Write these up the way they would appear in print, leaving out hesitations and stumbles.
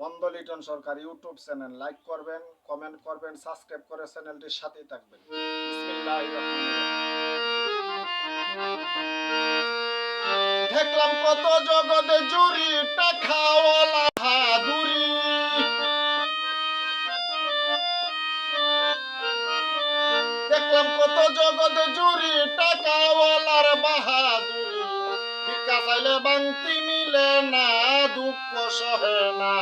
অন্ধ লিটন সরকার YouTube channel like করবেন, comment করবেন, সাবস্ক্রাইব করে চ্যানেলটির সাথেই থাকবেন। বিসমিল্লাহির রহমানির রহিম। দেখলাম কত জগতে জুরি টাকাওয়ালা হাদুরি, দেখলাম কত জগতে জুরি টাকাওয়ালার বাহাদুরি, ভিক্ষা চাইলে বাংতি মিলে না, দুঃখ সহে না,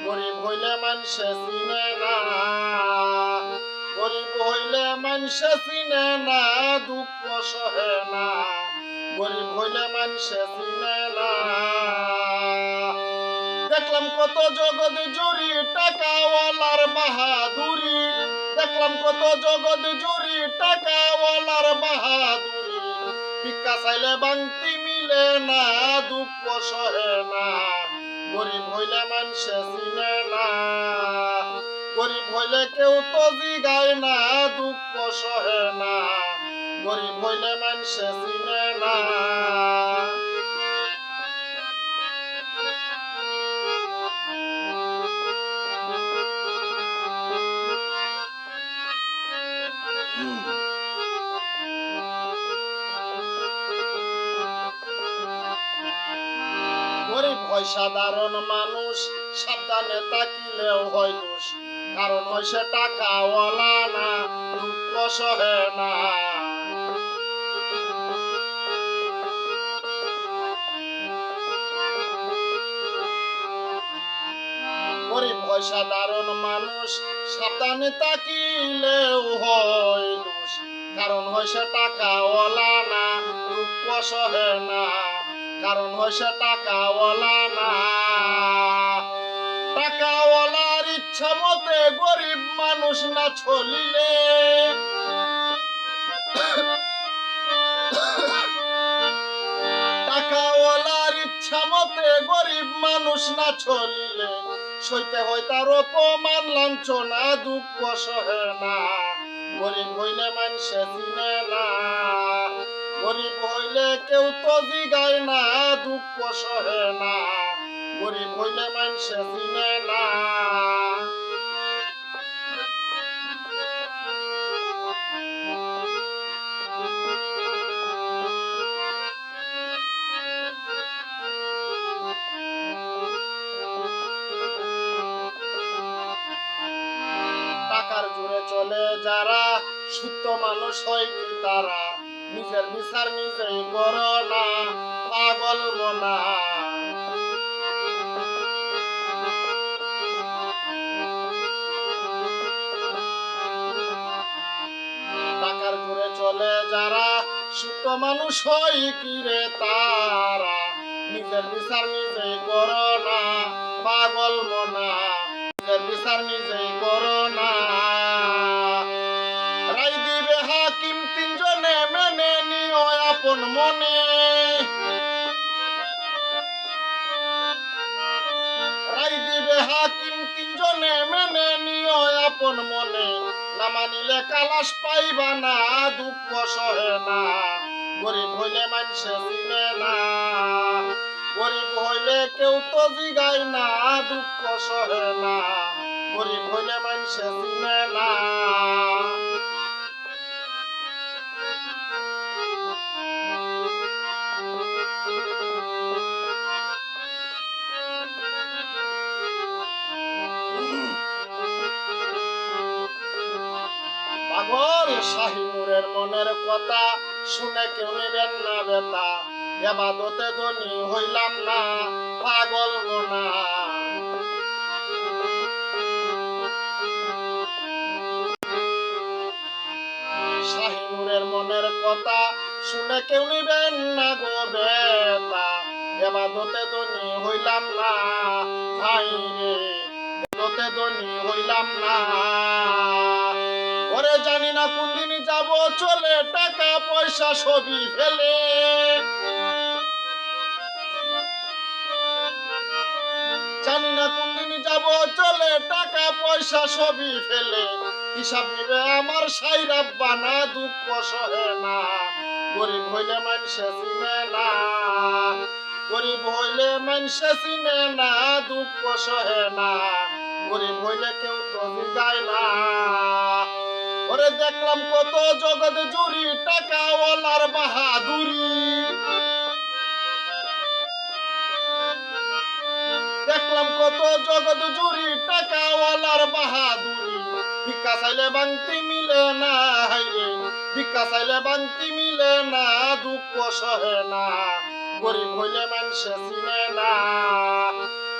গরিব হইলে মানুষে চিনে না, গরিব হইলে মানুষে চিনে না, দুঃখ সহে না, গরিব হইলে মানুষে চিনে না। দেখলাম কত জগৎ জুরি টাকাওয়ালার বাহাদুরি, দেখলাম কত জগৎ জুরি টাকাওয়ালার বাহাদুরি, ভিক্ষা চাইলে বাংতি মিলে না, দুঃখ সহে না, গরিব হইলে মানুষে চিনে না, গরিব হইলে কেউ তো জিগায় না, দুঃখ সহে না, গরিব হইলে মানুষে চিনে না। গরিব হয় সাধারণ মানুষ, সাবধানে তাকিলেও হয় দোষ, কারণ হয় সে টাকাওয়ালা না, দুঃখ সহে না। গরিব হয় সাধারণ মানুষ, সাবধানে তাকিলেও হয় দোষ, কারণ হয় সে টাকাওয়ালা না, দুঃখ সহে না, কারণ হয় সে টাকাওয়ালা না। টাকাওয়ালার ইচ্ছা মতে গরিব মানুষ না চলিলে, টাকাওয়ালার ইচ্ছা মতে গরিব মানুষ না চলিলে, সইতে হয় তার অপমান লাঞ্ছনা, দুঃখ সহে না, গরিব হইলে মানুষে চিনে না, গরিব হইলে কেউ তো জিগায় না, দুঃখ সহে না, গরিব হইলে মানুষে চিনে না। টাকার জোরে চলে যারা, সুস্থ মানুষ হয় কি তারা, নিজের বিচার নিজেই করো না, পাগল মনা। টাকার জোরে চলে যারা, সুস্থ মানুষ হয় কি রে তারা, নিজের বিচার নিজেই করো না, পাগল মনা, নিজের বিচার নিজেই করো না। রাই দিবে হাকিম তিনজনে, মেনে নিও আপন মনে, রাই দিবে হাকিম তিনজনে, মেনে নিও আপন মনে, না মানিলে কালাশ পাইবা না, দুঃখ সহে না, গরিব হইলে মানুষে চিনে না, গরিব হইলে কেউ তো জিগায় না, দুঃখ সহে না, গরিব হইলে মানুষে চিনে না। পাগল শাহিনুরের মনের কথা, শুনে কেউ নেবেন না বেতা, এবাদতে ধনী হইলাম না, পাগল মনা। শাহিনুরের মনের কথা, শুনে কেউ নেবেন না গো বেতা, এবাদতে ধনী হইলাম না, ভাই রে এবাদতে ধনী হইলাম না। ওরে জানি না কোন দিন যাব চলে, টাকা পয়সা সবই ফেলে, জানি না কোন দিন যাব চলে, টাকা পয়সা সবই ফেলে, হিসাব নিবে আমার সাই রাব্বা না, দুঃখ সহে না, গরিব হইলে মানুষে চিনে না, গরিব হইলে মানুষে চিনে না, দুঃখ সহে না, গরিব হইলে কেউ তো জিগায় না। ওরে দেখলাম কত জগৎ জুড়ি টাকাওয়ালার বাহাদুরি, দেখলাম কত জগৎ জুড়ি টাকাওয়ালার বাহাদুরি, ভিক্ষা চাইলে বাংতি মিলে না, হাইরে ভিক্ষা চাইলে বাংতি মিলে না, দুঃখ সহে না, গরিব হইলে মানুষে চিনে না,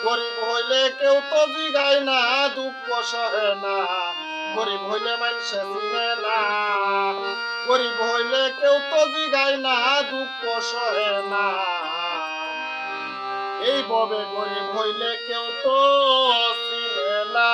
গরিব হইলে কেউ তো জিগায় না, দুঃখ সহে না, গরিব হইলে মানুষে চিনে না, গরিব হইলে কেউ তো জিগায় না, দুঃখ সহে না। এই ববে গরিব হইলে কেউ তো চিনে না।